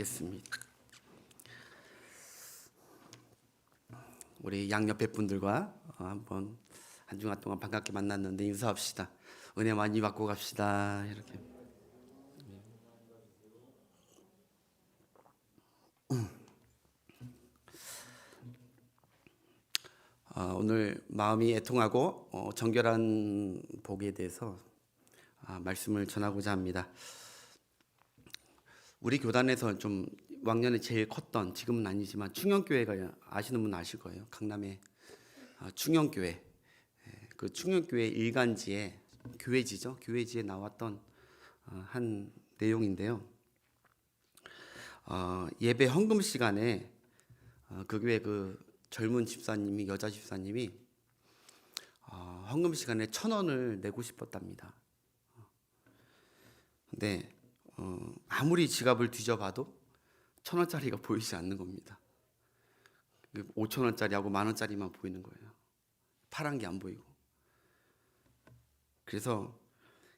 읽겠습니다. 우리 양옆에 분들과 한번 한 주간 동안 반갑게 만났는데 인사합시다. 은혜 많이 받고 갑시다. 이렇게. 오늘 마음이 애통하고 정결한 복에 대해서 말씀을 전하고자 합니다. 우리 교단에서 좀 왕년에 제일 컸던, 지금은 아니지만 충영교회가 아시는 분 아실 거예요. 강남의 충영교회. 그 충영교회 일간지에 교회지에 나왔던 한 내용인데요. 예배 헌금 시간에 그 교회 그 젊은 집사님이, 여자 집사님이 헌금 시간에 1,000원을 내고 싶었답니다. 근데 아무리 지갑을 뒤져봐도 1,000원짜리가 보이지 않는 겁니다. 5,000원짜리하고 10,000원짜리만 보이는 거예요. 파란 게 안 보이고. 그래서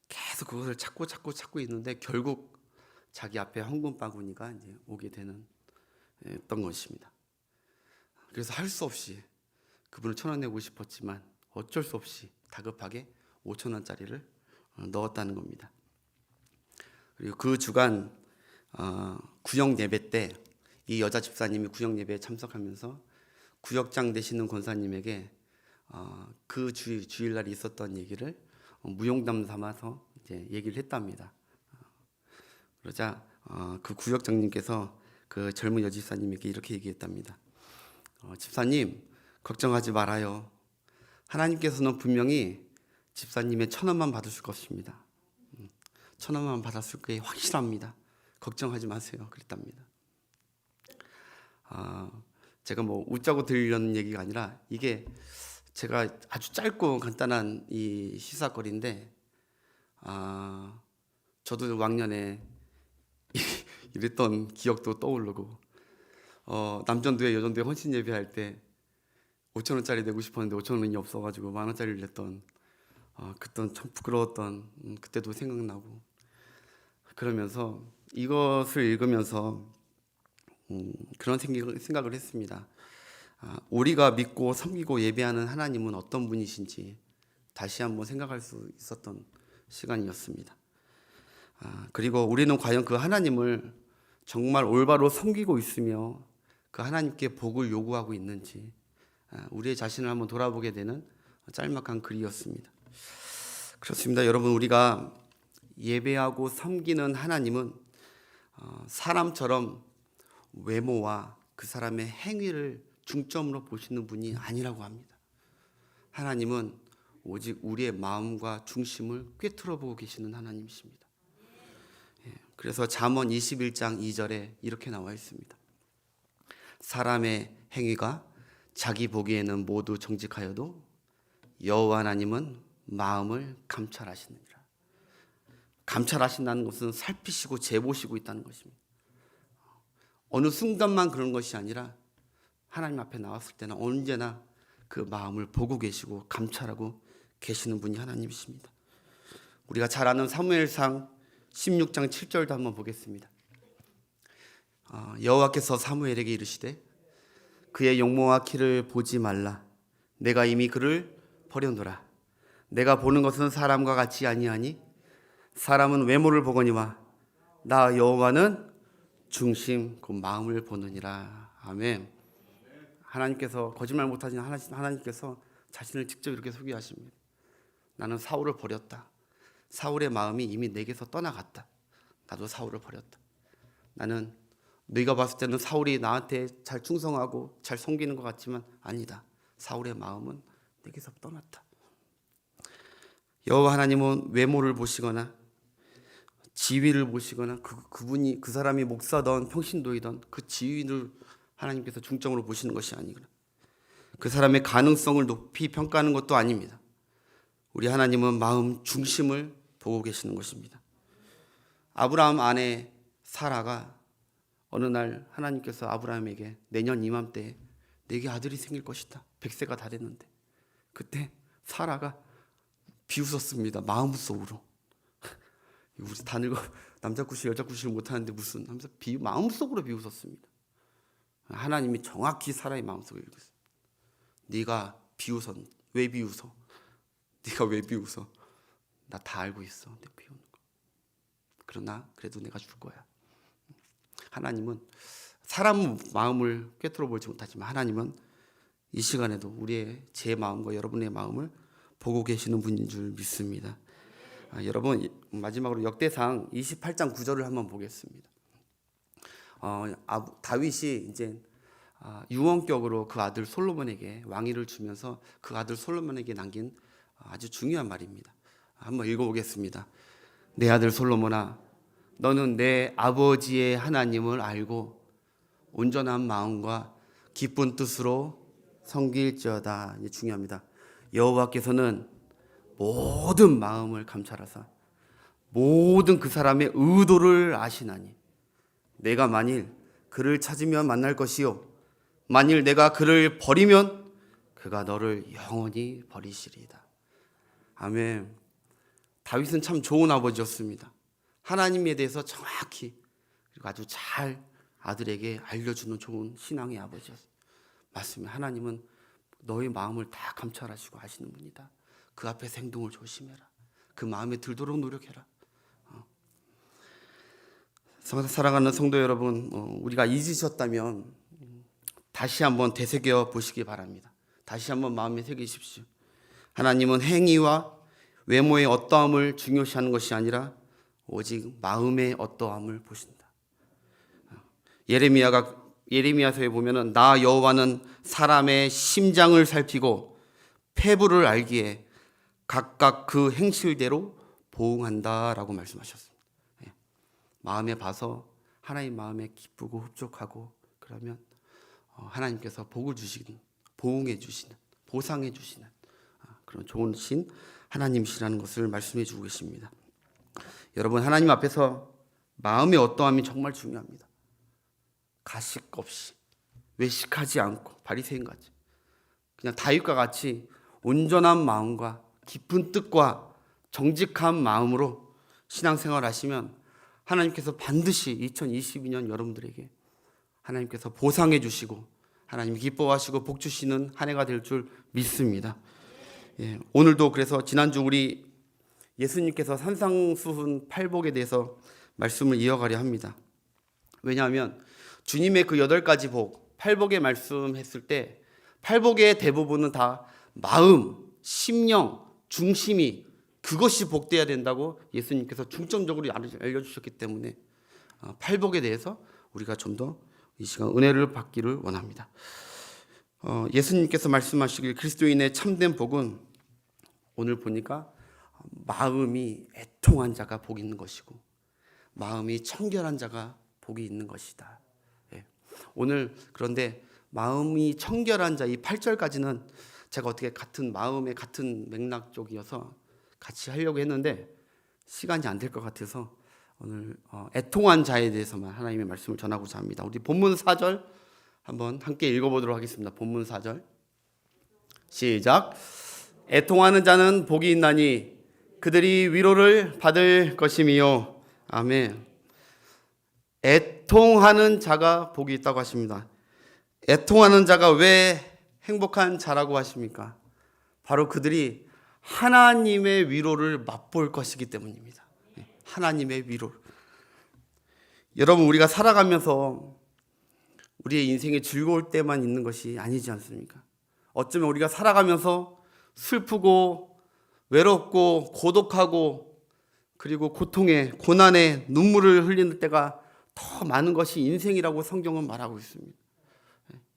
계속 그것을 찾고 있는데 결국 자기 앞에 헌금 바구니가 이제 오게 되는 했던 것입니다. 그래서 할 수 없이 그분은 1,000원 내고 싶었지만 어쩔 수 없이 다급하게 5,000원짜리를 넣었다는 겁니다. 그리고 그 주간 구역 예배 때 이 여자 집사님이 구역 예배에 참석하면서 구역장 되시는 권사님에게 그 주일날 있었던 얘기를 무용담 삼아서 이제 얘기를 했답니다. 그러자 그 구역장님께서 그 젊은 여자 집사님에게 이렇게 얘기했답니다. 집사님, 걱정하지 말아요. 하나님께서는 분명히 집사님의 1,000원만 받으실 것입니다. 1,000원만 받았을 게 확실합니다. 걱정하지 마세요. 그랬답니다. 제가 뭐 웃자고 들으려는 얘기가 아니라 이게 제가 아주 짧고 간단한 이 시사거리인데 저도 왕년에 이랬던 기억도 떠오르고 남전도회 여전도회 헌신 예배할 때 5,000원짜리 내고 싶었는데 5,000원이 없어가지고 10,000원짜리를 냈던 그때 참 부끄러웠던 그때도 생각나고 그러면서 이것을 읽으면서 그런 생각을 했습니다. 우리가 믿고 섬기고 예배하는 하나님은 어떤 분이신지 다시 한번 생각할 수 있었던 시간이었습니다. 그리고 우리는 과연 그 하나님을 정말 올바로 섬기고 있으며 그 하나님께 복을 요구하고 있는지 우리의 자신을 한번 돌아보게 되는 짤막한 글이었습니다. 그렇습니다. 여러분, 우리가 예배하고 섬기는 하나님은 사람처럼 외모와 그 사람의 행위를 중점으로 보시는 분이 아니라고 합니다. 하나님은 오직 우리의 마음과 중심을 꿰뚫어 보고 계시는 하나님이십니다. 그래서 잠언 21장 2절에 이렇게 나와 있습니다. 사람의 행위가 자기 보기에는 모두 정직하여도 여호와 하나님은 마음을 감찰하시느니라. 감찰하신다는 것은 살피시고 재보시고 있다는 것입니다. 어느 순간만 그런 것이 아니라 하나님 앞에 나왔을 때는 언제나 그 마음을 보고 계시고 감찰하고 계시는 분이 하나님이십니다. 우리가 잘 아는 사무엘상 16장 7절도 한번 보겠습니다. 여호와께서 사무엘에게 이르시되 그의 용모와 키를 보지 말라. 내가 이미 그를 버려놓으라. 내가 보는 것은 사람과 같이 아니하니 사람은 외모를 보거니와 나 여호와는 중심 그 마음을 보느니라. 아멘. 하나님께서 거짓말 못하시는 하나님께서 자신을 직접 이렇게 소개하십니다. 나는 사울을 버렸다. 사울의 마음이 이미 내게서 떠나갔다. 나도 사울을 버렸다. 나는 네가 봤을 때는 사울이 나한테 잘 충성하고 잘 섬기는 것 같지만 아니다. 사울의 마음은 내게서 떠났다. 여호와 하나님은 외모를 보시거나 지위를 보시거나 그 사람이 목사든 평신도이든 그 지위를 하나님께서 중점으로 보시는 것이 아니구나. 그 사람의 가능성을 높이 평가하는 것도 아닙니다. 우리 하나님은 마음 중심을 보고 계시는 것입니다. 아브라함 아내 사라가 어느 날 하나님께서 아브라함에게 내년 이맘때에 내게 아들이 생길 것이다. 100세가 다 됐는데 그때 사라가 비웃었습니다. 마음속으로. 우리 다 늙어 남자 구실 여자 구실 못하는데 무슨 하면서 마음속으로 비웃었습니다. 하나님이 정확히 사람의 마음속을 읽었어요. 네가 비웃어. 왜 비웃어? 네가 왜 비웃어? 나 다 알고 있어. 내 비웃는 거. 그러나 그래도 내가 줄 거야. 하나님은 사람 마음을 꿰뚫어 보지 못하지만 하나님은 이 시간에도 우리의 제 마음과 여러분의 마음을 보고 계시는 분인 줄 믿습니다. 여러분 마지막으로 역대상 28장 9절을 한번 보겠습니다. 다윗이 이제 유언격으로 그 아들 솔로몬에게 왕위를 주면서 그 아들 솔로몬에게 남긴 아주 중요한 말입니다. 한번 읽어보겠습니다. 내 아들 솔로몬아, 너는 내 아버지의 하나님을 알고 온전한 마음과 기쁜 뜻으로 섬길지어다. 이게 중요합니다. 여호와께서는 모든 마음을 감찰하사 모든 그 사람의 의도를 아시나니 내가 만일 그를 찾으면 만날 것이요 만일 내가 그를 버리면 그가 너를 영원히 버리시리이다. 아멘. 다윗은 참 좋은 아버지였습니다. 하나님에 대해서 정확히 그리고 아주 잘 아들에게 알려주는 좋은 신앙의 아버지였습니다. 맞습니다. 하나님은 너의 마음을 다 감찰하시고 아시는 분이다. 그 앞에서 행동을 조심해라. 그 마음에 들도록 노력해라. 사랑하는 성도 여러분, 우리가 잊으셨다면 다시 한번 되새겨 보시기 바랍니다. 다시 한번 마음에 새기십시오. 하나님은 행위와 외모의 어떠함을 중요시하는 것이 아니라 오직 마음의 어떠함을 보신다. 예레미야서에 보면은 나 여호와는 사람의 심장을 살피고 폐부를 알기에 각각 그 행실대로 보응한다라고 말씀하셨습니다. 마음에 봐서 하나님 마음에 기쁘고 흡족하고 그러면 하나님께서 복을 주시는, 보응해 주시는, 보상해 주시는 그런 좋은 신 하나님이시라는 것을 말씀해 주고 계십니다. 여러분, 하나님 앞에서 마음의 어떠함이 정말 중요합니다. 가식 없이 외식하지 않고 바리새인같이 그냥 다윗과 같이 온전한 마음과 깊은 뜻과 정직한 마음으로 신앙생활 하시면 하나님께서 반드시 2022년 여러분들에게 하나님께서 보상해 주시고 하나님 기뻐하시고 복 주시는 한 해가 될 줄 믿습니다. 오늘도 그래서 지난주 우리 예수님께서 산상수훈 팔복에 대해서 말씀을 이어가려 합니다. 왜냐하면 주님의 그 8가지 복, 팔복의 말씀했을 때 팔복의 대부분은 다 마음, 심령, 중심이 그것이 복돼야 된다고 예수님께서 중점적으로 알려주셨기 때문에 팔복에 대해서 우리가 좀 더 이 시간 은혜를 받기를 원합니다. 예수님께서 말씀하시길 그리스도인의 참된 복은 오늘 보니까 마음이 애통한 자가 복이 있는 것이고 마음이 청결한 자가 복이 있는 것이다. 오늘 그런데 마음이 청결한 자 이 8절까지는 제가 어떻게 같은 마음의 같은 맥락 쪽이어서 같이 하려고 했는데 시간이 안 될 것 같아서 오늘 애통한 자에 대해서만 하나님의 말씀을 전하고자 합니다. 우리 본문 4절 한번 함께 읽어보도록 하겠습니다. 본문 4절 시작. 애통하는 자는 복이 있나니 그들이 위로를 받을 것임이요. 아멘. 애통하는 자가 복이 있다고 하십니다. 애통하는 자가 왜 행복한 자라고 하십니까? 바로 그들이 하나님의 위로를 맛볼 것이기 때문입니다. 하나님의 위로. 여러분, 우리가 살아가면서 우리의 인생에 즐거울 때만 있는 것이 아니지 않습니까? 어쩌면 우리가 살아가면서 슬프고 외롭고 고독하고 그리고 고통에 고난에 눈물을 흘리는 때가 더 많은 것이 인생이라고 성경은 말하고 있습니다.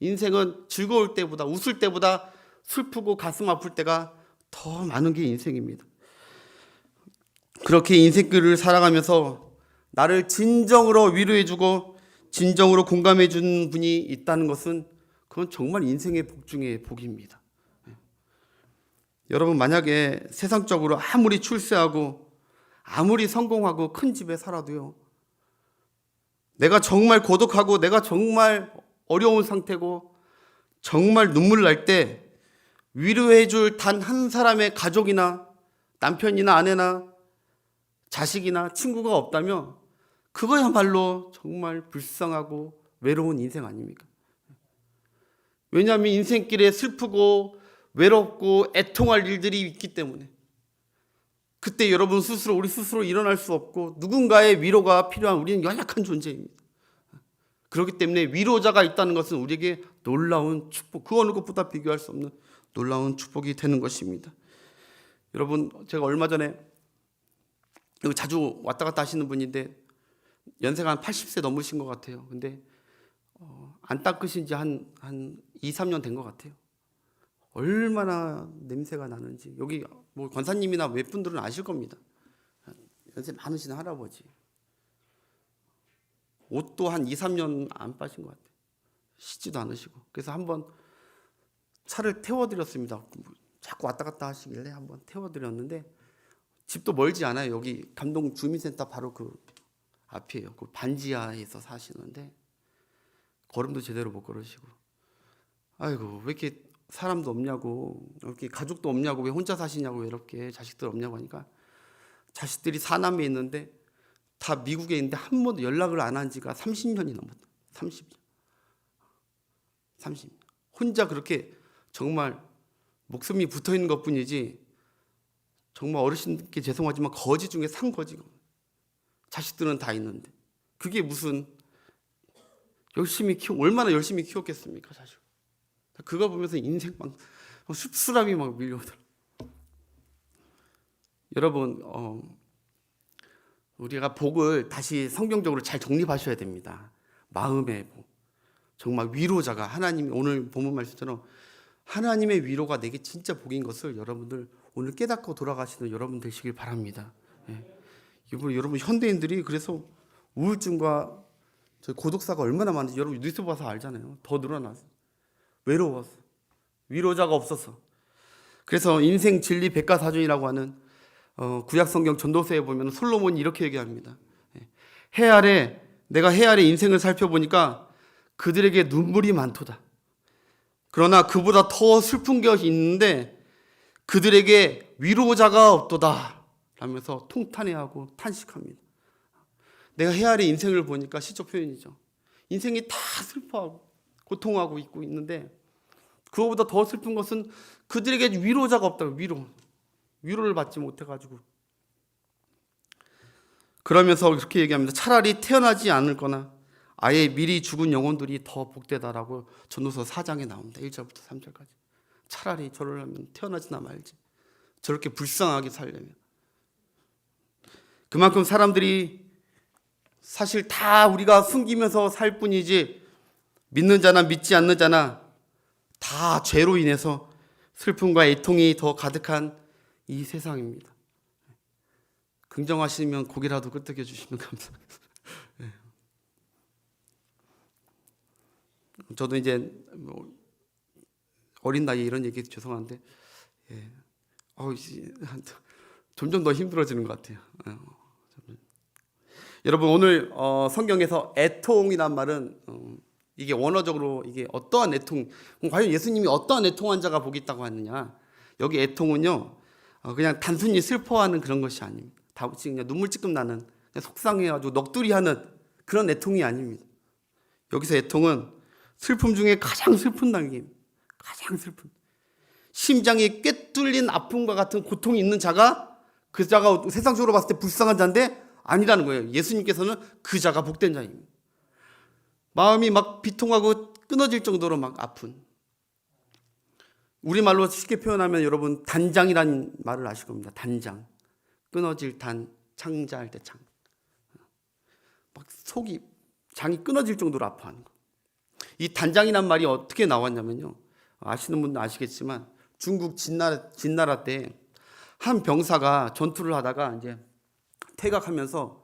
인생은 즐거울 때보다 웃을 때보다 슬프고 가슴 아플 때가 더 많은 게 인생입니다. 그렇게 인생길을 살아가면서 나를 진정으로 위로해주고 진정으로 공감해주는 분이 있다는 것은 그건 정말 인생의 복 중의 복입니다. 여러분, 만약에 세상적으로 아무리 출세하고 아무리 성공하고 큰 집에 살아도요, 내가 정말 고독하고 내가 정말 어려운 상태고 정말 눈물 날 때 위로해줄 단 한 사람의 가족이나 남편이나 아내나 자식이나 친구가 없다면 그거야말로 정말 불쌍하고 외로운 인생 아닙니까? 왜냐하면 인생길에 슬프고 외롭고 애통할 일들이 있기 때문에 그때 여러분 스스로, 우리 스스로 일어날 수 없고 누군가의 위로가 필요한 우리는 연약한 존재입니다. 그렇기 때문에 위로자가 있다는 것은 우리에게 놀라운 축복, 그 어느 것보다 비교할 수 없는 놀라운 축복이 되는 것입니다. 여러분, 제가 얼마 전에 여기 자주 왔다 갔다 하시는 분인데 연세가 한 80세 넘으신 것 같아요. 근데 안 닦으신 지 한 2, 3년 된 것 같아요. 얼마나 냄새가 나는지. 여기 뭐 권사님이나 웹분들은 아실 겁니다. 연세 많으신 할아버지. 옷도 한 2, 3년 안 빠진 것 같아요. 씻지도 않으시고. 그래서 한번 차를 태워드렸습니다. 자꾸 왔다 갔다 하시길래 한번 태워드렸는데 집도 멀지 않아요. 여기 감동 주민센터 바로 그 앞이에요. 그 반지하에서 사시는데 걸음도 제대로 못 걸으시고, 아이고 왜 이렇게 사람도 없냐고, 이렇게 가족도 없냐고, 왜 혼자 사시냐고, 왜 이렇게 자식들 없냐고 하니까 자식들이 4남매 있는데 다 미국에 있는데 한 번도 연락을 안 한 지가 30년이 넘었다. 30년. 혼자 그렇게 정말 목숨이 붙어 있는 것뿐이지, 정말 어르신께 죄송하지만 거지 중에 상거지고, 자식들은 다 있는데 그게 무슨 얼마나 열심히 키웠겠습니까, 사실. 그거 보면서 인생 막 씁쓸함이 막 밀려오더라고요. 여러분, 우리가 복을 다시 성경적으로 잘 정립하셔야 됩니다. 마음의 복, 정말 위로자가 하나님, 오늘 본문 말씀처럼 하나님의 위로가 내게 진짜 복인 것을 여러분들 오늘 깨닫고 돌아가시는 여러분 되시길 바랍니다. 예. 여러분 현대인들이 그래서 우울증과 고독사가 얼마나 많은지 여러분 뉴스 봐서 알잖아요. 더 늘어나서 외로워서, 위로자가 없어서. 그래서 인생 진리 백과사전이라고 하는 구약 성경 전도서에 보면 솔로몬이 이렇게 얘기합니다. 내가 해 아래 인생을 살펴보니까 그들에게 눈물이 많도다. 그러나 그보다 더 슬픈 것이 있는데 그들에게 위로자가 없도다 라면서 통탄해하고 탄식합니다. 내가 해 아래 인생을 보니까 시적 표현이죠. 인생이 다 슬퍼하고 고통하고 있고 있는데 그거보다 더 슬픈 것은 그들에게 위로자가 없다고. 위로를 받지 못해가지고. 그러면서 그렇게 얘기합니다. 차라리 태어나지 않을 거나 아예 미리 죽은 영혼들이 더 복되다라고 전도서 4장에 나옵니다. 1절부터 3절까지. 차라리 저러려면 태어나지나 말지. 저렇게 불쌍하게 살려면. 그만큼 사람들이 사실 다 우리가 숨기면서 살 뿐이지, 믿는 자나 믿지 않는 자나 다 죄로 인해서 슬픔과 애통이 더 가득한 이 세상입니다. 긍정하시면 고개라도 끄덕여 주시면 감사하겠습니다. 저도 이제 어린 나이에 이런 얘기 죄송한데, 점점 더 힘들어지는 것 같아요. 여러분, 오늘 성경에서 애통이란 말은 이게 원어적으로 이게 어떠한 애통, 과연 예수님이 어떠한 애통한 자가 복이 있다고 하느냐. 여기 애통은요, 그냥 단순히 슬퍼하는 그런 것이 아닙니다. 다 그냥 눈물 찔끔 나는, 그냥 속상해가지고 넋두리하는 그런 애통이 아닙니다. 여기서 애통은 슬픔 중에 가장 슬픈 단계입니다. 가장 슬픈. 심장이 꿰뚫린 아픔과 같은 고통이 있는 자가, 그 자가 세상적으로 봤을 때 불쌍한 자인데 아니라는 거예요. 예수님께서는 그 자가 복된 자입니다. 마음이 막 비통하고 끊어질 정도로 막 아픈. 우리말로 쉽게 표현하면 여러분 단장이라는 말을 아실 겁니다. 단장. 끊어질 단, 창자할 때 창. 막 속이, 장이 끊어질 정도로 아파하는 거. 이 단장이란 말이 어떻게 나왔냐면요. 아시는 분도 아시겠지만 중국 진나라 때 한 병사가 전투를 하다가 이제 퇴각하면서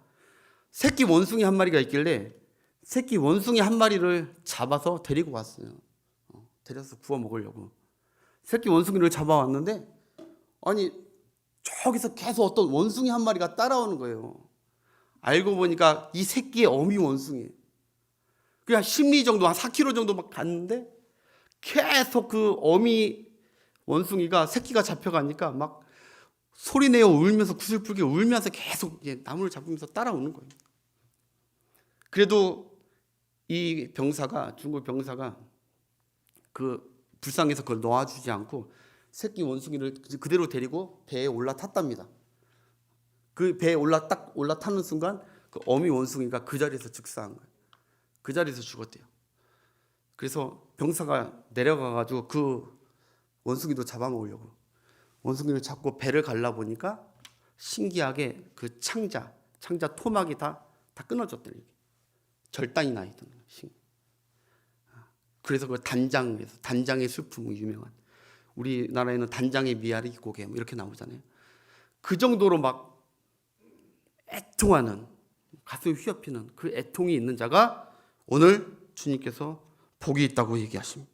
새끼 원숭이 한 마리가 있길래 새끼 원숭이 한 마리를 잡아서 데리고 왔어요. 데려서 구워 먹으려고. 새끼 원숭이를 잡아왔는데 아니 저기서 계속 어떤 원숭이 한 마리가 따라오는 거예요. 알고 보니까 이 새끼의 어미 원숭이. 그냥 10리 정도, 한 4km 정도 막 갔는데 계속 그 어미 원숭이가 새끼가 잡혀가니까 막 소리내어 울면서 구슬프게 울면서 계속 나무를 잡으면서 따라오는 거예요. 그래도 이 병사가, 중국 병사가 그 불쌍해서 그걸 놓아주지 않고 새끼 원숭이를 그대로 데리고 배에 올라탔답니다. 그 배에 딱 올라타는 순간 그 어미 원숭이가 그 자리에서 즉사한 거예요. 그 자리에서 죽었대요. 그래서 병사가 내려가가지고 그 원숭이도 잡아먹으려고 원숭이를 잡고 배를 갈라 보니까 신기하게 그 창자 토막이 다 끊어졌대요. 절단이 나 있던 거예요. 그래서 그 단장의 슬픔이 유명한, 우리나라에는 단장의 미아리 고개 이렇게 나오잖아요. 그 정도로 막 애통하는, 가슴이 휘어피는 그 애통이 있는 자가 오늘 주님께서 복이 있다고 얘기하십니다.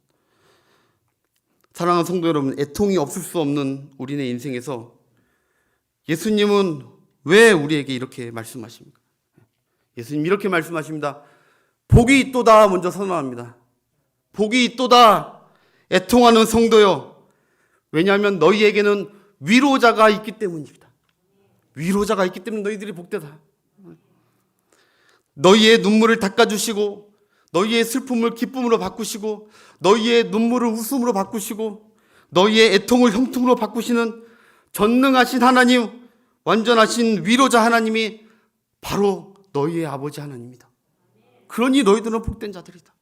사랑하는 성도 여러분, 애통이 없을 수 없는 우리네 인생에서 예수님은 왜 우리에게 이렇게 말씀하십니까? 예수님 이렇게 말씀하십니다. 복이 있도다 먼저 선언합니다. 복이 있도다 애통하는 성도여. 왜냐하면 너희에게는 위로자가 있기 때문입니다. 위로자가 있기 때문에 너희들이 복되다. 너희의 눈물을 닦아주시고 너희의 슬픔을 기쁨으로 바꾸시고 너희의 눈물을 웃음으로 바꾸시고 너희의 애통을 형통으로 바꾸시는 전능하신 하나님, 완전하신 위로자 하나님이 바로 너희의 아버지 하나님이다. 그러니 너희들은 복된 자들이다.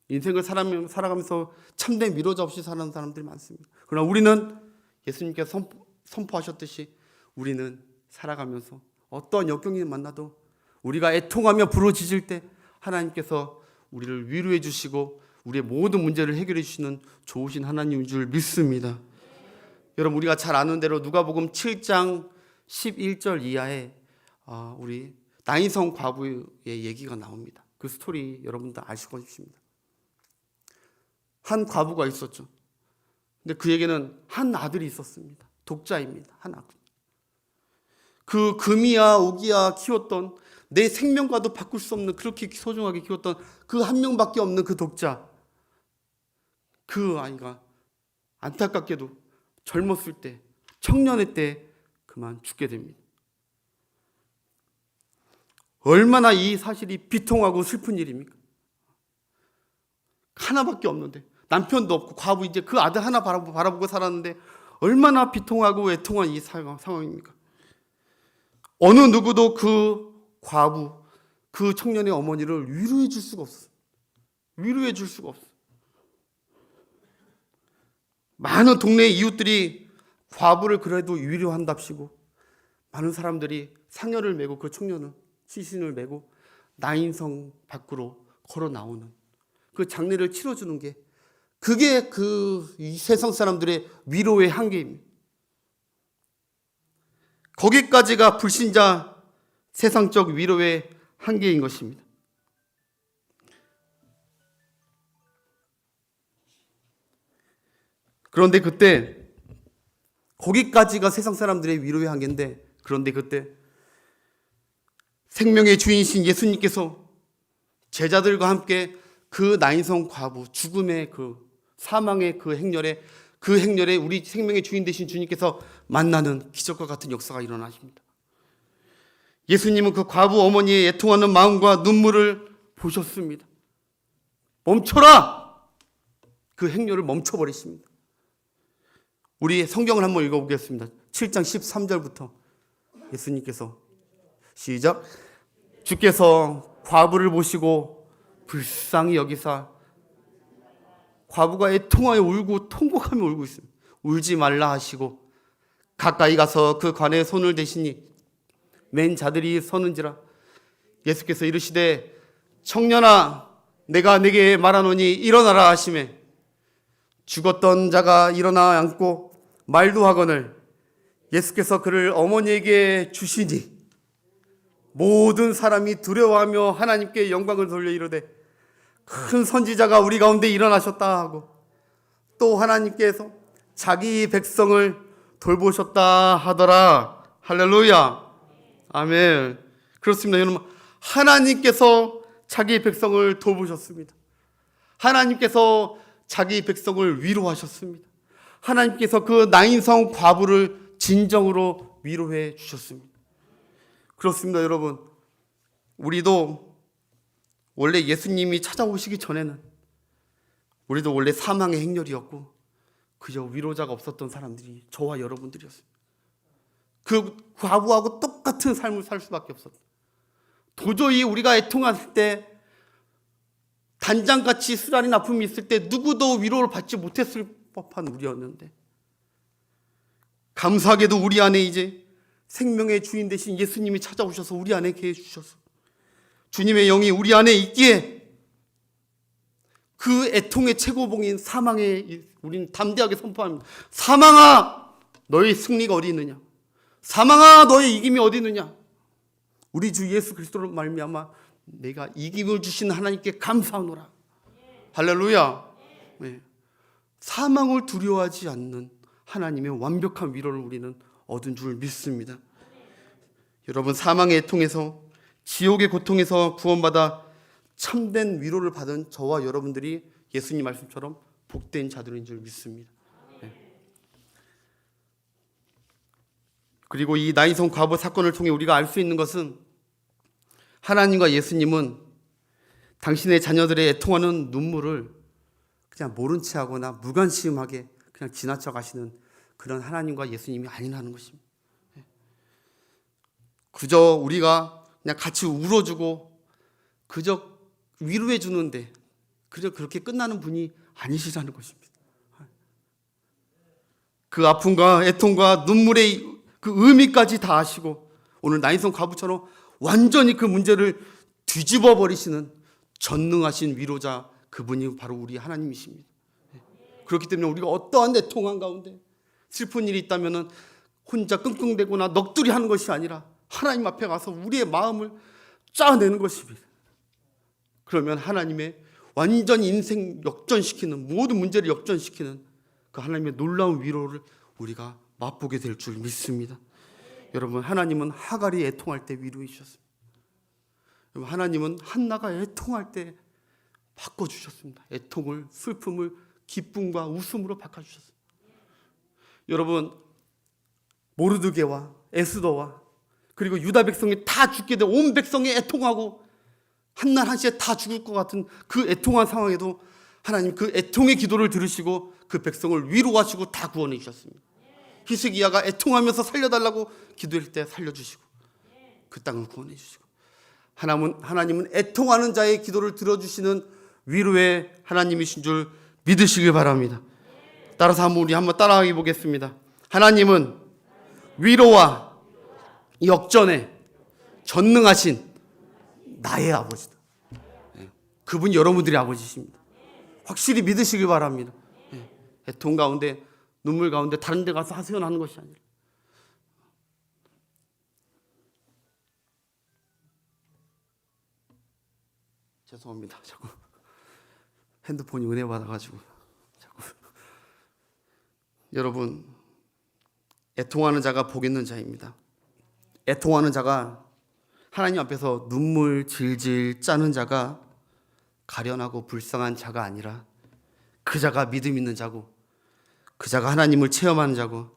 인생을 살아가면서 참된 위로자 없이 사는 사람들이 많습니다. 그러나 우리는 예수님께서 선포하셨듯이 우리는 살아가면서 어떤 역경이 만나도 우리가 애통하며 부르짖을 때 하나님께서 우리를 위로해 주시고 우리의 모든 문제를 해결해 주시는 좋으신 하나님인 줄 믿습니다. 여러분, 우리가 잘 아는 대로 누가복음 7장 11절 이하에 우리 나인성 과부의 얘기가 나옵니다. 그 스토리 여러분들 아실 것입니다. 한 과부가 있었죠. 근데 그에게는 한 아들이 있었습니다. 독자입니다. 한 아들. 그 금이야 오기야 키웠던, 내 생명과도 바꿀 수 없는, 그렇게 소중하게 키웠던 그 한 명밖에 없는 그 독자, 그 아이가 안타깝게도 젊었을 때, 청년의 때 그만 죽게 됩니다. 얼마나 이 사실이 비통하고 슬픈 일입니까? 하나밖에 없는데, 남편도 없고 과부, 이제 그 아들 하나 바라보고 살았는데 얼마나 비통하고 애통한 이 상황입니까? 어느 누구도 그 과부, 그 청년의 어머니를 위로해 줄 수가 없어요. 위로해 줄 수가 없어요. 많은 동네 이웃들이 과부를 그래도 위로한답시고 많은 사람들이 상여를 메고 그 청년은 시신을 메고 나인성 밖으로 걸어 나오는 그 장례를 치러주는 게, 그게 이 세상 사람들의 위로의 한계입니다. 거기까지가 불신자 세상적 위로의 한계인 것입니다. 그런데 그때, 거기까지가 세상 사람들의 위로의 한계인데, 그런데 그때 생명의 주인이신 예수님께서 제자들과 함께 그 나인성 과부, 죽음의 그 사망의 그 행렬에 우리 생명의 주인 되신 주님께서 만나는 기적과 같은 역사가 일어나십니다. 예수님은 그 과부 어머니의 애통하는 마음과 눈물을 보셨습니다. 멈춰라! 그 행렬을 멈춰버리십니다. 우리 성경을 한번 읽어보겠습니다. 7장 13절부터 예수님께서 시작. 주께서 과부를 보시고 불쌍히 여기사, 과부가 애통하여 울고 통곡하며 울고 있습니다. 울지 말라 하시고 가까이 가서 그 관에 손을 대시니 맨 자들이 서는지라. 예수께서 이르시되 청년아, 내가 네게 말하노니 일어나라 하시매 죽었던 자가 일어나 앉고 말도 하거늘 예수께서 그를 어머니에게 주시니 모든 사람이 두려워하며 하나님께 영광을 돌려 이르되 큰 선지자가 우리 가운데 일어나셨다 하고, 또 하나님께서 자기 백성을 돌보셨다 하더라. 할렐루야. 아멘. 그렇습니다. 여러분, 하나님께서 자기 백성을 돌보셨습니다. 하나님께서 자기 백성을 위로하셨습니다. 하나님께서 그 나인성 과부를 진정으로 위로해 주셨습니다. 그렇습니다, 여러분. 우리도 원래 예수님이 찾아오시기 전에는 우리도 원래 사망의 행렬이었고 그저 위로자가 없었던 사람들이 저와 여러분들이었습니다. 그 과부하고 똑같은 삶을 살 수밖에 없었다. 도저히 우리가 애통할 때, 단장같이 쓰라린 아픔이 있을 때 누구도 위로를 받지 못했을 법한 우리였는데, 감사하게도 우리 안에 이제 생명의 주인 되신 예수님이 찾아오셔서 우리 안에 계해 주셔서 주님의 영이 우리 안에 있기에 그 애통의 최고봉인 사망에 우리는 담대하게 선포합니다. 사망아, 너의 승리가 어디 있느냐? 사망아, 너의 이김이 어디 있느냐? 우리 주 예수 그리스도로 말미암아 내가 이김을 주신 하나님께 감사하노라. 할렐루야. 네. 사망을 두려워하지 않는 하나님의 완벽한 위로를 우리는 얻은 줄 믿습니다. 여러분, 사망의 애통에서, 지옥의 고통에서 구원받아 참된 위로를 받은 저와 여러분들이 예수님 말씀처럼 복된 자들인 줄 믿습니다. 네. 그리고 이 나인성 과부 사건을 통해 우리가 알 수 있는 것은 하나님과 예수님은 당신의 자녀들의 애통하는 눈물을 그냥 모른 채 하거나 무관심하게 그냥 지나쳐 가시는 그런 하나님과 예수님이 아니라는 것입니다. 그저 우리가 그냥 같이 울어주고 그저 위로해 주는데 그저 그렇게 끝나는 분이 아니시라는 것입니다. 그 아픔과 애통과 눈물의 그 의미까지 다 아시고 오늘 나인성 과부처럼 완전히 그 문제를 뒤집어 버리시는 전능하신 위로자, 그분이 바로 우리 하나님이십니다. 그렇기 때문에 우리가 어떠한 애통한 가운데 슬픈 일이 있다면 혼자 끙끙대거나 넋두리 하는 것이 아니라 하나님 앞에 가서 우리의 마음을 짜내는 것입니다. 그러면 하나님의 완전 인생 역전시키는, 모든 문제를 역전시키는 그 하나님의 놀라운 위로를 우리가 맛보게 될 줄 믿습니다. 여러분, 하나님은 하갈이 애통할 때 위로해 주셨습니다. 여러분, 하나님은 한나가 애통할 때 바꿔주셨습니다. 애통을, 슬픔을 기쁨과 웃음으로 바꿔주셨습니다. 여러분, 모르드게와 에스더와 그리고 유다 백성이 다 죽게 돼 온 백성이 애통하고 한날 한시에 다 죽을 것 같은 그 애통한 상황에도 하나님 그 애통의 기도를 들으시고 그 백성을 위로하시고 다 구원해 주셨습니다. 히스기야가 애통하면서 살려달라고 기도할 때 살려주시고 그 땅을 구원해 주시고, 하나님은 애통하는 자의 기도를 들어주시는 위로의 하나님이신 줄 믿으시길 바랍니다. 따라서 우리 한번 따라하기 보겠습니다. 하나님은 위로와 역전에 전능하신 나의 아버지다. 그분이 여러분들의 아버지십니다. 확실히 믿으시길 바랍니다. 애통 가운데, 눈물 가운데 다른 데 가서 하소연하는 것이 아니라, 죄송합니다. 자꾸 핸드폰이 은혜 받아가지고 자꾸. 여러분, 애통하는 자가 복 있는 자입니다. 애통하는 자가, 하나님 앞에서 눈물 질질 짜는 자가 가련하고 불쌍한 자가 아니라 그 자가 믿음 있는 자고, 그 자가 하나님을 체험하는 자고,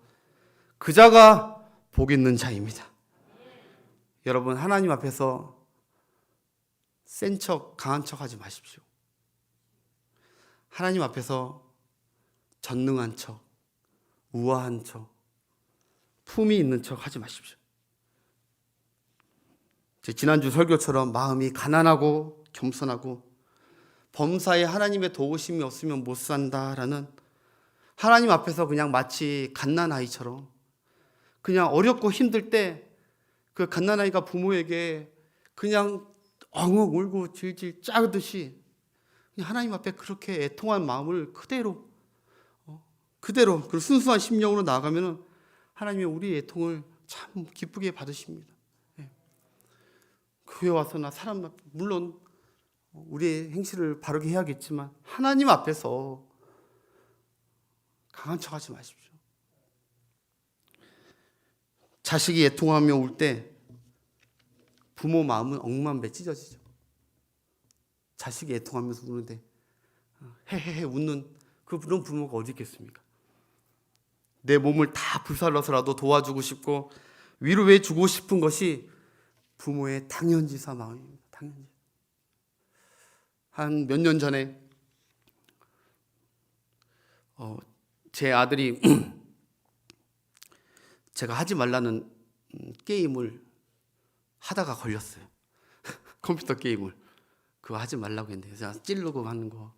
그 자가 복 있는 자입니다. 여러분, 하나님 앞에서 센 척, 강한 척 하지 마십시오. 하나님 앞에서 전능한 척, 우아한 척, 품이 있는 척 하지 마십시오. 지난주 설교처럼 마음이 가난하고 겸손하고 범사에 하나님의 도우심이 없으면 못 산다라는, 하나님 앞에서 그냥 마치 갓난아이처럼 그냥 어렵고 힘들 때 그 갓난아이가 부모에게 그냥 엉엉 울고 질질 짜듯이 하나님 앞에 그렇게 애통한 마음을 그대로 그 순수한 심령으로 나아가면 하나님이 우리의 애통을 참 기쁘게 받으십니다. 교회 와서나 사람 앞에, 물론 우리의 행실을 바르게 해야겠지만 하나님 앞에서 강한 척 하지 마십시오. 자식이 애통하며 울 때 부모 마음은 억만배 찢어지죠. 자식이 애통하면서 우는데 헤헤헤 웃는 그런 부모가 어디 있겠습니까? 내 몸을 다 불살라서라도 도와주고 싶고 위로해 주고 싶은 것이 부모의 당연지사 마음입니다. 당연지사. 한 몇 년 전에 제 아들이 제가 하지 말라는 게임을 하다가 걸렸어요. 컴퓨터 게임을. 그거 하지 말라고 했는데 제가 찌르고 하는 거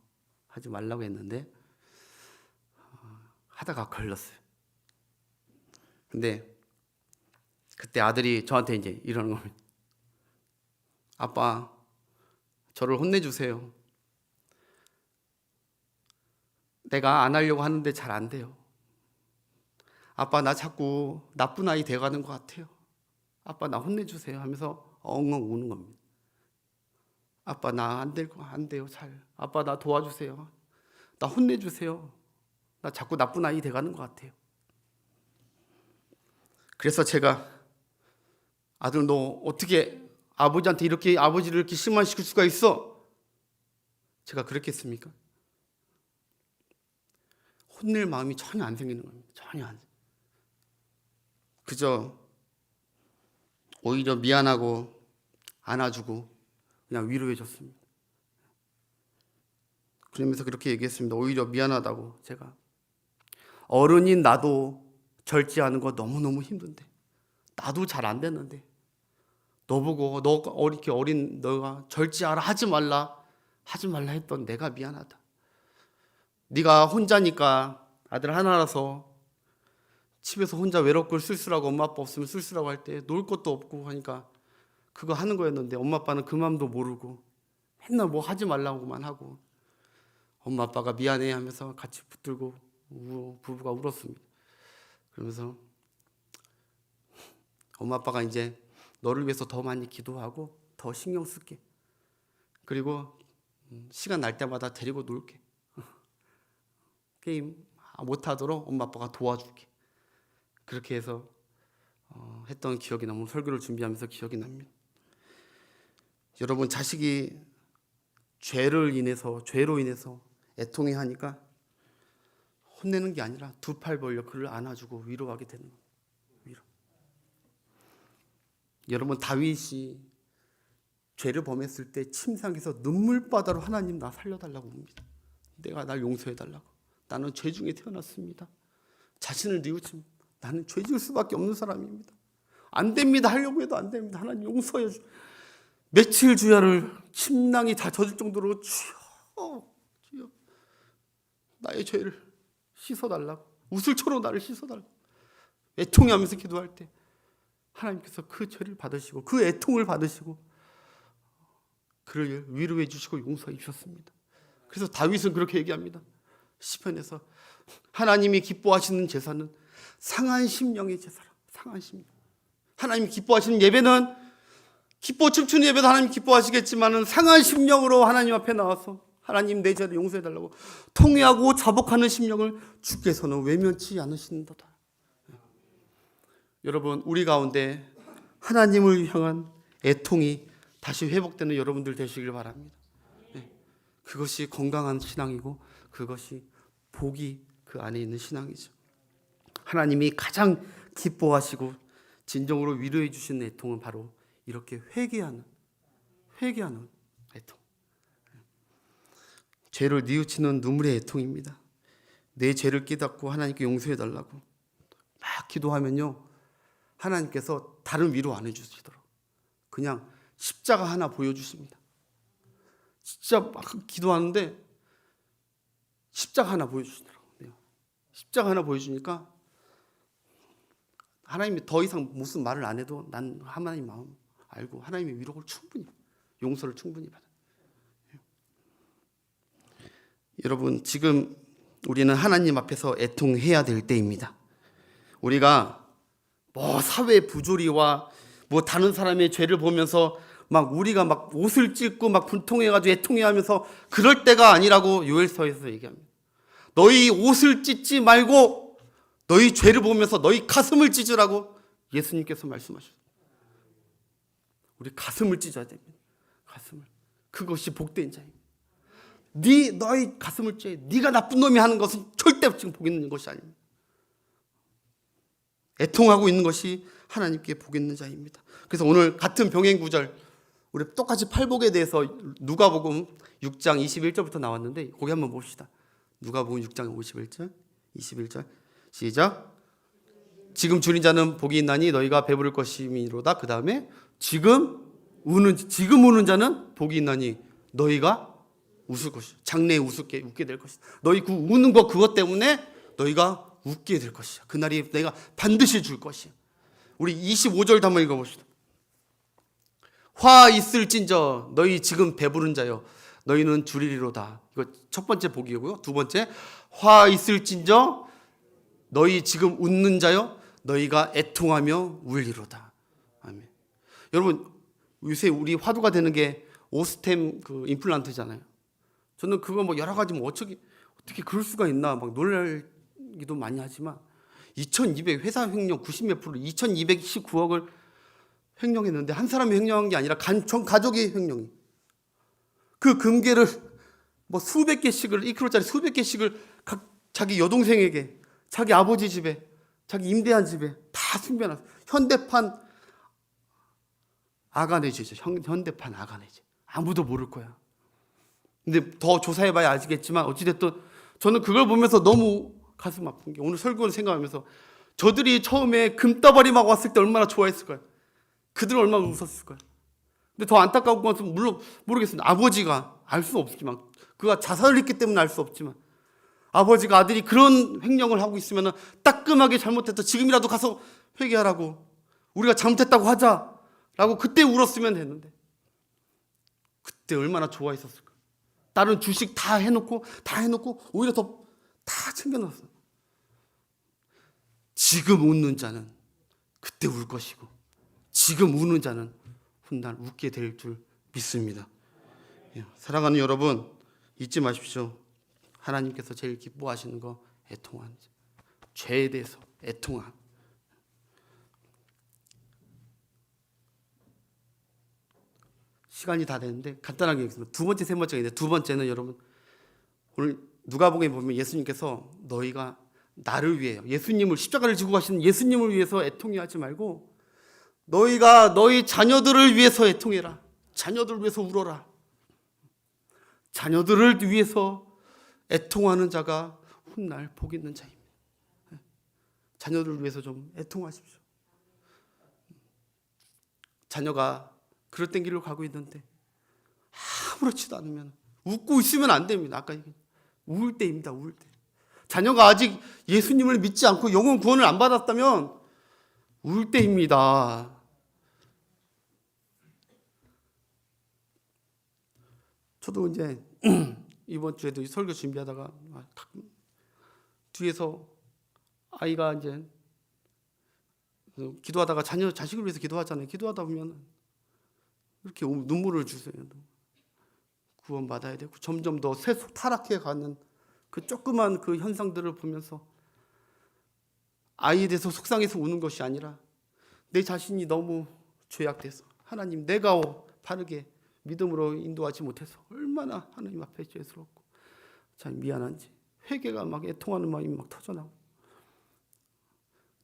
하지 말라고 했는데 하다가 걸렸어요. 근데 그때 아들이 저한테 이제 이러는 겁니다. 아빠, 저를 혼내주세요. 내가 안 하려고 하는데 잘 안 돼요. 아빠, 나 자꾸 나쁜 아이 돼가는 것 같아요. 아빠, 나 혼내주세요 하면서 엉엉 우는 겁니다. 아빠, 나 안 돼요 잘. 아빠, 나 도와주세요. 나 혼내주세요. 나 자꾸 나쁜 아이 돼가는 것 같아요. 그래서 제가 아들, 너 어떻게 아버지한테 아버지를 이렇게 실망시킬 수가 있어? 제가 그렇게 했습니까? 혼낼 마음이 전혀 안 생기는 겁니다. 전혀 안. 그저 오히려 미안하고 안아주고 그냥 위로해 줬습니다. 그러면서 그렇게 얘기했습니다. 오히려 미안하다고. 제가 어른인 나도 절제하는 거 너무너무 힘든데, 나도 잘 안 됐는데 너 보고 너 이렇게 어린 너가 절제하라 하지 말라 했던 내가 미안하다. 네가 혼자니까 아들 하나라서 집에서 혼자 외롭고 쓸쓸하고 엄마 아빠 없으면 쓸쓸하고 할 때 놀 것도 없고 하니까 그거 하는 거였는데 엄마 아빠는 그 마음도 모르고 맨날 뭐 하지 말라고만 하고 엄마 아빠가 미안해 하면서 같이 붙들고 부부가 울었습니다. 그러면서 엄마 아빠가 이제 너를 위해서 더 많이 기도하고 더 신경 쓸게. 그리고 시간 날 때마다 데리고 놀게. 게임 못하도록 엄마 아빠가 도와줄게. 그렇게 해서 했던 기억이 너무 설교를 준비하면서 기억이 납니다. 여러분, 자식이 죄로 인해서 애통해 하니까 혼내는 게 아니라 두 팔 벌려 그를 안아주고 위로하게 되는 거예요. 위로. 여러분, 다윗이 죄를 범했을 때 침상에서 눈물바다로 하나님 나 살려달라고 옵니다. 내가 날 용서해달라고. 나는 죄 중에 태어났습니다. 자신을 뉘우칩니다. 나는 죄 지을 수밖에 없는 사람입니다. 안 됩니다. 하려고 해도 안 됩니다. 하나님 용서해 주. 며칠 주야를 침낭이 다 젖을 정도로 주여 나의 죄를 씻어달라고. 우슬초로 나를 씻어달라고 애통해하면서 기도할 때 하나님께서 그 죄를 받으시고 그 애통을 받으시고 그를 위로해 주시고 용서해 주셨습니다. 그래서 다윗은 그렇게 얘기합니다. 시편에서 하나님이 기뻐하시는 제사는 상한 심령의 제사라. 상한 심령. 하나님이 기뻐하시는 예배는 기뻐 춤추는 예배도 하나님 기뻐하시겠지만은 상한 심령으로 하나님 앞에 나와서 하나님 내 죄를 용서해달라고 통회하고 자복하는 심령을 주께서는 외면치 않으신도다. 여러분, 우리 가운데 하나님을 향한 애통이 다시 회복되는 여러분들 되시길 바랍니다. 그것이 건강한 신앙이고 그것이 복이 그 안에 있는 신앙이죠. 하나님이 가장 기뻐하시고 진정으로 위로해 주시는 애통은 바로 이렇게 회개하는 애통. 죄를 뉘우치는 눈물의 애통입니다. 내 죄를 깨닫고 하나님께 용서해 달라고 막 기도하면요, 하나님께서 다른 위로 안 해주시더라고요. 그냥 십자가 하나 보여주십니다. 진짜 막 기도하는데 십자가 하나 보여주시더라고요. 십자가 하나 보여주니까 하나님이 더 이상 무슨 말을 안 해도 난 하나님 마음 알고 하나님의 위로를 충분히, 용서를 충분히 받아요. 여러분, 지금 우리는 하나님 앞에서 애통해야 될 때입니다. 우리가 뭐 사회 부조리와 뭐 다른 사람의 죄를 보면서 막 우리가 막 옷을 찢고 막 분통해가지고 애통해하면서 그럴 때가 아니라고 요엘서에서 얘기합니다. 너희 옷을 찢지 말고 너희 죄를 보면서 너희 가슴을 찢으라고 예수님께서 말씀하셨어요. 우리 가슴을 찢어야 됩니다. 가슴을. 그것이 복된 자입니다. 너희 가슴을 찢어. 네가 나쁜 놈이 하는 것은 절대 지금 복 있는 것이 아닙니다. 애통하고 있는 것이 하나님께 복 있는 자입니다. 그래서 오늘 같은 병행 구절, 우리 똑같이 팔복에 대해서 누가복음 6장 21절부터 나왔는데 거기 한번 봅시다. 누가복음 6장 51절, 21절 시작. 지금 줄인 자는 복이 있나니 너희가 배부를 것이미로다. 그 다음에 지금 우는 자는 복이 있나니 너희가 웃을 것이다. 장래에 웃게 될 것이다. 너희 그 우는 것 그것 때문에 너희가 웃게 될 것이야. 그날이 내가 반드시 줄 것이야. 우리 25절도 한번 읽어봅시다. 화 있을진저 너희 지금 배부른 자여 너희는 줄이리로다. 이거 첫 번째 복이고요. 두 번째, 화 있을진저 너희 지금 웃는 자여 너희가 애통하며 울리로다. 아멘. 여러분, 요새 우리 화두가 되는 게 오스템 그 임플란트잖아요. 저는 그거 뭐 여러 가지 뭐 어떻게 그럴 수가 있나 막 놀라기도 많이 하지만 2200 회사 횡령 90몇 프로 2219억을 횡령했는데 한 사람이 횡령한 게 아니라 전 가족이 횡령이. 그 금괴를 뭐 수백 개씩을 2kg짜리 수백 개씩을 자기 여동생에게 자기 아버지 집에 자기 임대한 집에 다 숨겨놨어. 현대판 아가네즈죠. 현대판 아가네즈. 아무도 모를 거야. 근데 더 조사해봐야 아시겠지만 어찌됐든 저는 그걸 보면서 너무 가슴 아픈 게 오늘 설교를 생각하면서 저들이 처음에 금따발이 막 왔을 때 얼마나 좋아했을까요? 그들은 얼마나 웃었을까요? 근데 더 안타까운 것은 물론 모르겠습니다. 아버지가 알 수 없지만 그가 자살을 했기 때문에 알 수 없지만 아버지가 아들이 그런 횡령을 하고 있으면 따끔하게 잘못했다. 지금이라도 가서 회개하라고 우리가 잘못했다고 하자라고 그때 울었으면 됐는데 그때 얼마나 좋아했었을까. 다른 주식 다 해놓고 오히려 더 다 챙겨놨어. 지금 웃는 자는 그때 울 것이고 지금 우는 자는 훗날 웃게 될 줄 믿습니다. 사랑하는 여러분, 잊지 마십시오. 하나님께서 제일 기뻐하시는 거 애통한 죄에 대해서 애통한. 시간이 다 됐는데 간단하게 얘기했습니다. 두 번째, 세 번째가 있는데 두 번째는 여러분 오늘 누가복음에 보면 예수님께서 너희가 나를 위해 예수님을 십자가를 지고 가시는 예수님을 위해서 애통해하지 말고 너희가 너희 자녀들을 위해서 애통해라. 자녀들을 위해서 울어라. 자녀들을 위해서 애통하는 자가 훗날 복 있는 자입니다. 자녀들을 위해서 좀 애통하십시오. 자녀가 그럴 땐 길로 가고 있는데 아무렇지도 않으면 웃고 있으면 안 됩니다. 아까 울 때입니다. 울 때. 자녀가 아직 예수님을 믿지 않고 영혼 구원을 안 받았다면 울 때입니다. 저도 이제 이번 주에도 설교 준비하다가 뒤에서 아이가 이제 기도하다가 자식을 위해서 기도하잖아요. 기도하다 보면 이렇게 눈물을 주세요. 구원받아야 되고 점점 더 타락해 가는 그 조그만 그 현상들을 보면서 아이에 대해서 속상해서 우는 것이 아니라 내 자신이 너무 죄악돼서 하나님 내가 바르게 믿음으로 인도하지 못해서 얼마나 하나님 앞에 죄스럽고 참 미안한지 회개가 막 애통하는 마음이 막 터져나오고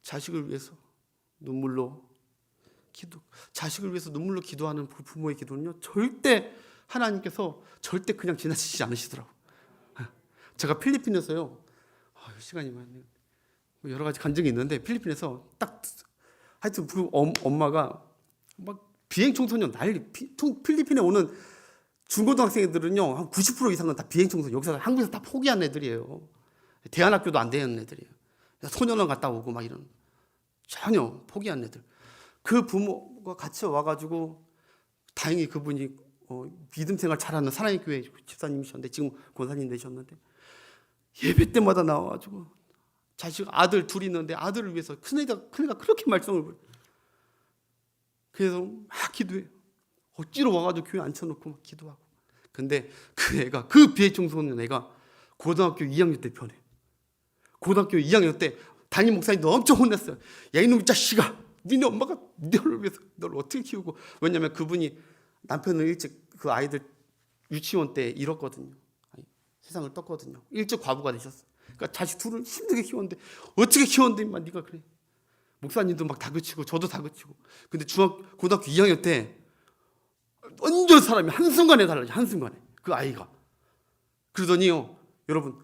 자식을 위해서 눈물로 기도하는 그 부모의 기도는요 절대 하나님께서 절대 그냥 지나치지 않으시더라고요. 제가 필리핀에서요 시간이 많네요. 여러 가지 간증이 있는데 필리핀에서 딱 하여튼 그 엄마가 막 비행 청소년 난리. 필리핀에 오는 중고등학생들은요 한 90% 이상은 다 비행 청소년. 여기서 한국에서 다 포기한 애들이에요. 대안학교도 안 되는 애들이에요. 소년원 갔다 오고 막 이런 전혀 포기한 애들. 그 부모가 같이 와가지고 다행히 그분이 믿음 생활 잘하는 사랑의 교회 집사님이셨는데 지금 권사님 되셨는데 예배 때마다 나와가지고 자식 아들 둘이 있는데 아들을 위해서 큰애가 그렇게 말썽을 부려. 그래서 막 기도해요. 억지로 와가지고 교회 앉혀놓고 막 기도하고. 근데 그 애가 그 비행 청소년 애가 고등학교 2학년 때 변해. 고등학교 2학년 때 담임 목사님도 엄청 혼냈어요. 야 이놈 자식아, 니네 엄마가 너를 위해서 너를 어떻게 키우고. 왜냐면 그분이 남편을 일찍 그 아이들 유치원 때 잃었거든요. 세상을 떴거든요. 일찍 과부가 되셨어. 그러니까 자식 둘을 힘들게 키웠는데 어떻게 키웠는데 임마 네가 그래. 목사님도 막 다그치고 저도 다그치고. 근데 고등학교 2학년 때 완전 사람이 한순간에 달라져. 한순간에 그 아이가. 그러더니요 여러분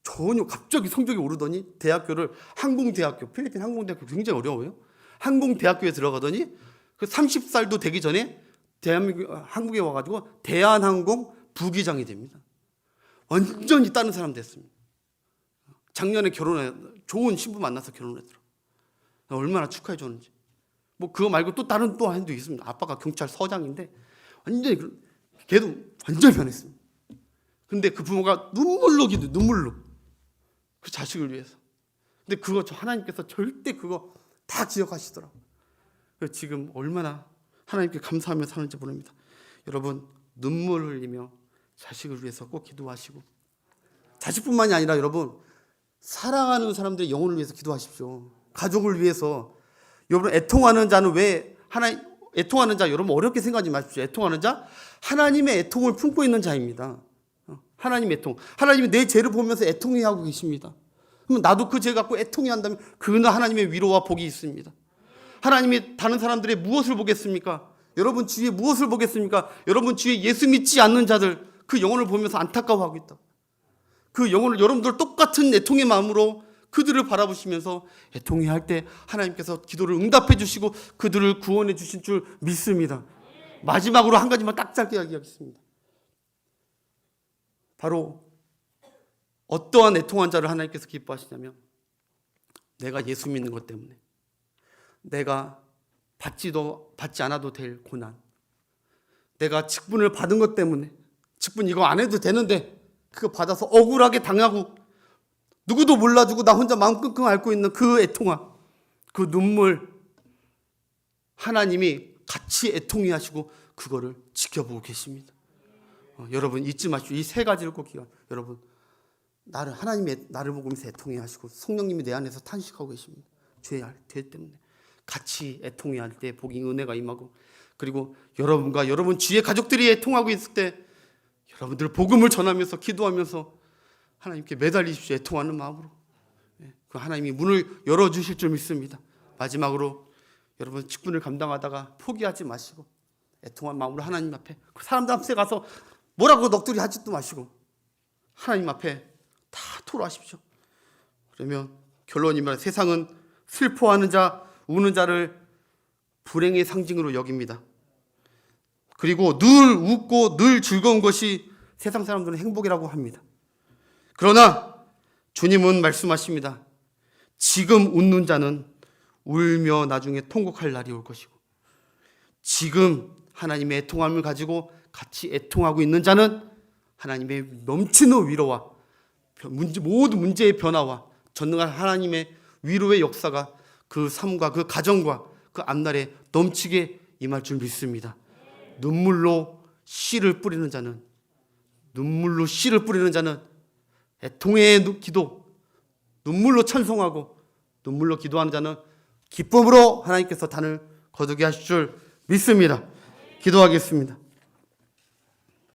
전혀 갑자기 성적이 오르더니 대학교를 항공대학교, 필리핀 항공대학교 굉장히 어려워요. 항공대학교에 들어가더니 그 30살도 되기 전에 대한민국 한국에 와가지고 대한항공 부기장이 됩니다. 완전히 다른 사람 됐습니다. 작년에 결혼해 좋은 신부 만나서 결혼했더라고. 얼마나 축하해 줬는지. 뭐 그거 말고 또 다른 또 한도 있습니다. 아빠가 경찰서장인데 완전히 걔도 완전히 변했습니다. 근데 그 부모가 눈물로 기도, 눈물로 그 자식을 위해서. 근데 그거 하나님께서 절대 그거 다 기억하시더라고. 지금 얼마나 하나님께 감사하며 사는지 모릅니다. 여러분 눈물 흘리며 자식을 위해서 꼭 기도하시고, 자식뿐만이 아니라 여러분 사랑하는 사람들의 영혼을 위해서 기도하십시오. 가족을 위해서. 여러분 애통하는 자는 왜 하나님, 애통하는 자 여러분 어렵게 생각하지 마십시오. 애통하는 자 하나님의 애통을 품고 있는 자입니다. 하나님의 애통. 하나님이 내 죄를 보면서 애통해 하고 계십니다. 그럼 나도 그 죄 갖고 애통해 한다면 그는 하나님의 위로와 복이 있습니다. 하나님이 다른 사람들의 무엇을 보겠습니까? 여러분 주위에 무엇을 보겠습니까? 여러분 주위에 예수 믿지 않는 자들 그 영혼을 보면서 안타까워하고 있다. 그 영혼을 여러분들 똑같은 애통의 마음으로 그들을 바라보시면서 애통해 할 때 하나님께서 기도를 응답해 주시고 그들을 구원해 주신 줄 믿습니다. 마지막으로 한 가지만 딱 짧게 이야기하겠습니다. 바로 어떠한 애통한 자를 하나님께서 기뻐하시냐면 내가 예수 믿는 것 때문에 내가 받지 않아도 될 고난, 내가 직분을 받은 것 때문에 직분 이거 안 해도 되는데 그거 받아서 억울하게 당하고 누구도 몰라주고 나 혼자 마음 끙끙 앓고 있는 그 애통함, 그 눈물 하나님이 같이 애통해 하시고 그거를 지켜보고 계십니다. 여러분 잊지 마시고 이 세 가지를 꼭 기억. 여러분 하나님이 나를 보면서 애통해 하시고 성령님이 내 안에서 탄식하고 계십니다. 죄 때문에 같이 애통해 할 때 복이 은혜가 임하고, 그리고 여러분과 여러분 주위의 가족들이 애통하고 있을 때 여러분들 복음을 전하면서 기도하면서 하나님께 매달리십시오. 애통하는 마음으로. 그 하나님이 문을 열어주실 줄 믿습니다. 마지막으로 여러분 직분을 감당하다가 포기하지 마시고 애통한 마음으로 하나님 앞에 그 사람들 앞에 가서 뭐라고 넋두리 하지도 마시고 하나님 앞에 다 토로하십시오. 그러면 결론이면 세상은 슬퍼하는 자, 우는 자를 불행의 상징으로 여깁니다. 그리고 늘 웃고 늘 즐거운 것이 세상 사람들은 행복이라고 합니다. 그러나 주님은 말씀하십니다. 지금 웃는 자는 울며 나중에 통곡할 날이 올 것이고, 지금 하나님의 애통함을 가지고 같이 애통하고 있는 자는 하나님의 넘치는 위로와 모든 문제의 변화와 전능한 하나님의 위로의 역사가 그 삶과 그 가정과 그 앞날에 넘치게 임할 줄 믿습니다. 눈물로 씨를 뿌리는 자는 애통의 기도, 눈물로 찬송하고 눈물로 기도하는 자는 기쁨으로 하나님께서 단을 거두게 하실 줄 믿습니다. 기도하겠습니다.